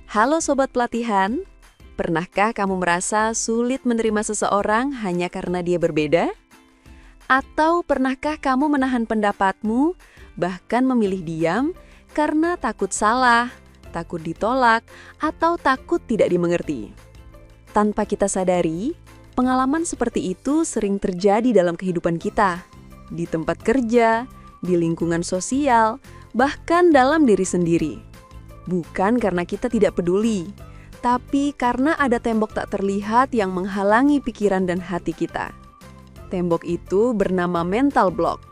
Halo Sobat Pelatihan, pernahkah kamu merasa sulit menerima seseorang hanya karena dia berbeda? Atau pernahkah kamu menahan pendapatmu, bahkan memilih diam karena takut salah, takut ditolak, atau takut tidak dimengerti? Tanpa kita sadari, pengalaman seperti itu sering terjadi dalam kehidupan kita, di tempat kerja, di lingkungan sosial, bahkan dalam diri sendiri. Bukan karena kita tidak peduli, tapi karena ada tembok tak terlihat yang menghalangi pikiran dan hati kita. Tembok itu bernama mental block.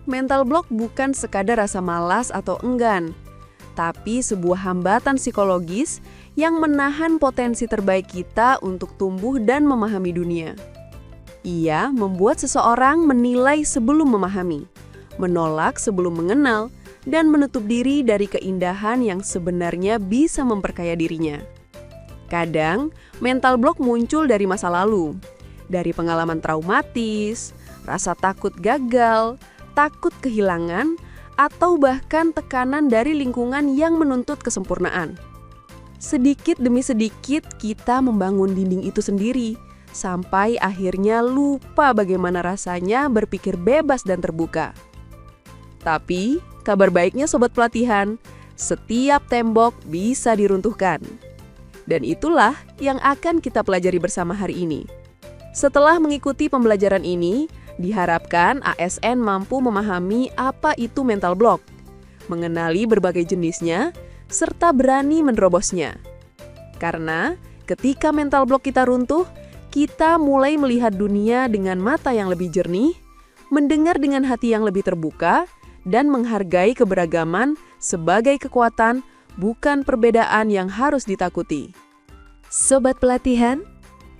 Mental block bukan sekadar rasa malas atau enggan, tapi sebuah hambatan psikologis yang menahan potensi terbaik kita untuk tumbuh dan memahami dunia. Ia membuat seseorang menilai sebelum memahami, menolak sebelum mengenal, dan menutup diri dari keindahan yang sebenarnya bisa memperkaya dirinya. Kadang, mental block muncul dari masa lalu, dari pengalaman traumatis, rasa takut gagal, takut kehilangan, atau bahkan tekanan dari lingkungan yang menuntut kesempurnaan. Sedikit demi sedikit kita membangun dinding itu sendiri, sampai akhirnya lupa bagaimana rasanya berpikir bebas dan terbuka. Tapi, kabar baiknya Sobat Pelatihan, setiap tembok bisa diruntuhkan. Dan itulah yang akan kita pelajari bersama hari ini. Setelah mengikuti pembelajaran ini, diharapkan ASN mampu memahami apa itu mental block, mengenali berbagai jenisnya, serta berani menerobosnya. Karena ketika mental block kita runtuh, kita mulai melihat dunia dengan mata yang lebih jernih, mendengar dengan hati yang lebih terbuka, dan menghargai keberagaman sebagai kekuatan, bukan perbedaan yang harus ditakuti. Sobat Pelatihan,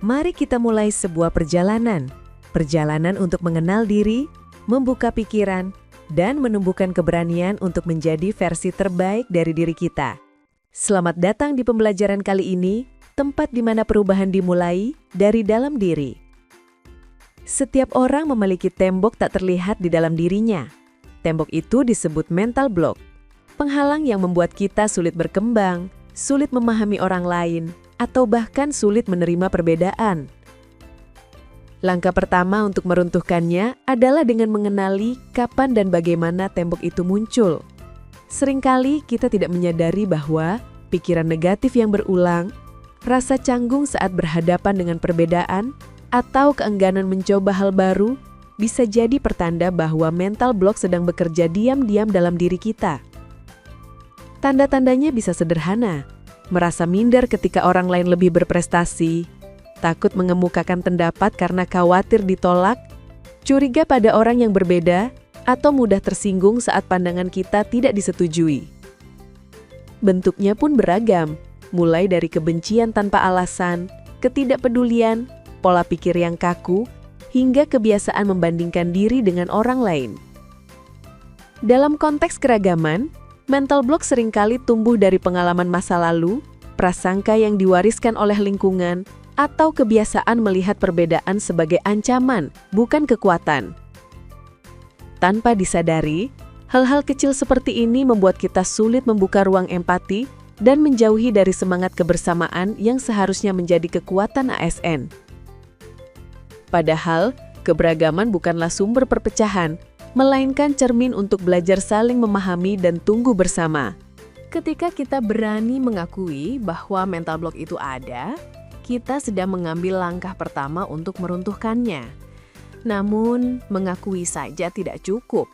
mari kita mulai sebuah perjalanan. Perjalanan untuk mengenal diri, membuka pikiran, dan menumbuhkan keberanian untuk menjadi versi terbaik dari diri kita. Selamat datang di pembelajaran kali ini, tempat di mana perubahan dimulai dari dalam diri. Setiap orang memiliki tembok tak terlihat di dalam dirinya. Tembok itu disebut mental block, penghalang yang membuat kita sulit berkembang, sulit memahami orang lain, atau bahkan sulit menerima perbedaan. Langkah pertama untuk meruntuhkannya adalah dengan mengenali kapan dan bagaimana tembok itu muncul. Seringkali kita tidak menyadari bahwa pikiran negatif yang berulang, rasa canggung saat berhadapan dengan perbedaan, atau keengganan mencoba hal baru, bisa jadi pertanda bahwa mental block sedang bekerja diam-diam dalam diri kita. Tanda-tandanya bisa sederhana, merasa minder ketika orang lain lebih berprestasi, takut mengemukakan pendapat karena khawatir ditolak, curiga pada orang yang berbeda, atau mudah tersinggung saat pandangan kita tidak disetujui. Bentuknya pun beragam, mulai dari kebencian tanpa alasan, ketidakpedulian, pola pikir yang kaku, hingga kebiasaan membandingkan diri dengan orang lain. Dalam konteks keragaman, mental block seringkali tumbuh dari pengalaman masa lalu, prasangka yang diwariskan oleh lingkungan, atau kebiasaan melihat perbedaan sebagai ancaman, bukan kekuatan. Tanpa disadari, hal-hal kecil seperti ini membuat kita sulit membuka ruang empati dan menjauhi dari semangat kebersamaan yang seharusnya menjadi kekuatan ASN. Padahal, keberagaman bukanlah sumber perpecahan, melainkan cermin untuk belajar saling memahami dan tumbuh bersama. Ketika kita berani mengakui bahwa mental block itu ada, kita sedang mengambil langkah pertama untuk meruntuhkannya. Namun, mengakui saja tidak cukup.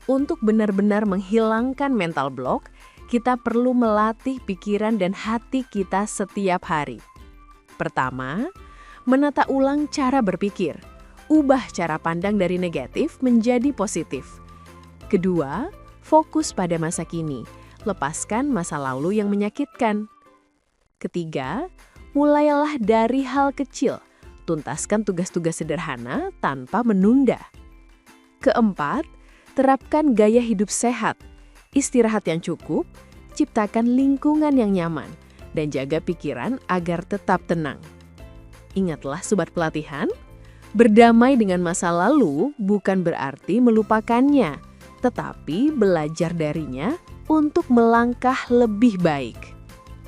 Untuk benar-benar menghilangkan mental block, kita perlu melatih pikiran dan hati kita setiap hari. Pertama, menata ulang cara berpikir, ubah cara pandang dari negatif menjadi positif. Kedua, fokus pada masa kini, lepaskan masa lalu yang menyakitkan. Ketiga, mulailah dari hal kecil, tuntaskan tugas-tugas sederhana tanpa menunda. Keempat, terapkan gaya hidup sehat, istirahat yang cukup, ciptakan lingkungan yang nyaman, dan jaga pikiran agar tetap tenang. Ingatlah Sobat Pelatihan, berdamai dengan masa lalu bukan berarti melupakannya, tetapi belajar darinya untuk melangkah lebih baik.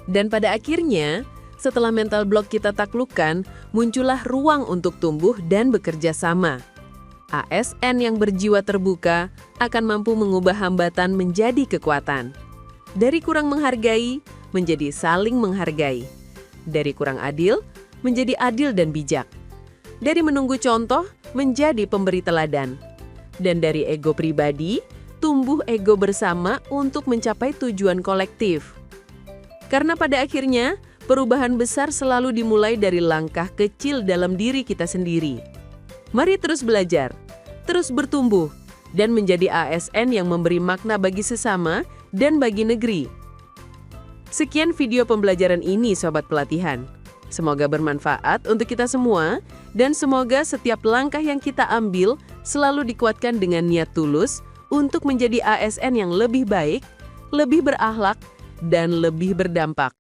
Dan pada akhirnya, setelah mental block kita taklukkan, muncullah ruang untuk tumbuh dan bekerja sama. ASN yang berjiwa terbuka akan mampu mengubah hambatan menjadi kekuatan. Dari kurang menghargai, menjadi saling menghargai. Dari kurang adil, menjadi adil dan bijak. Dari menunggu contoh, menjadi pemberi teladan. Dan dari ego pribadi, tumbuh ego bersama untuk mencapai tujuan kolektif. Karena pada akhirnya, perubahan besar selalu dimulai dari langkah kecil dalam diri kita sendiri. Mari terus belajar, terus bertumbuh, dan menjadi ASN yang memberi makna bagi sesama dan bagi negeri. Sekian video pembelajaran ini, Sobat Pelatihan. Semoga bermanfaat untuk kita semua, dan semoga setiap langkah yang kita ambil selalu dikuatkan dengan niat tulus untuk menjadi ASN yang lebih baik, lebih berakhlak, dan lebih berdampak.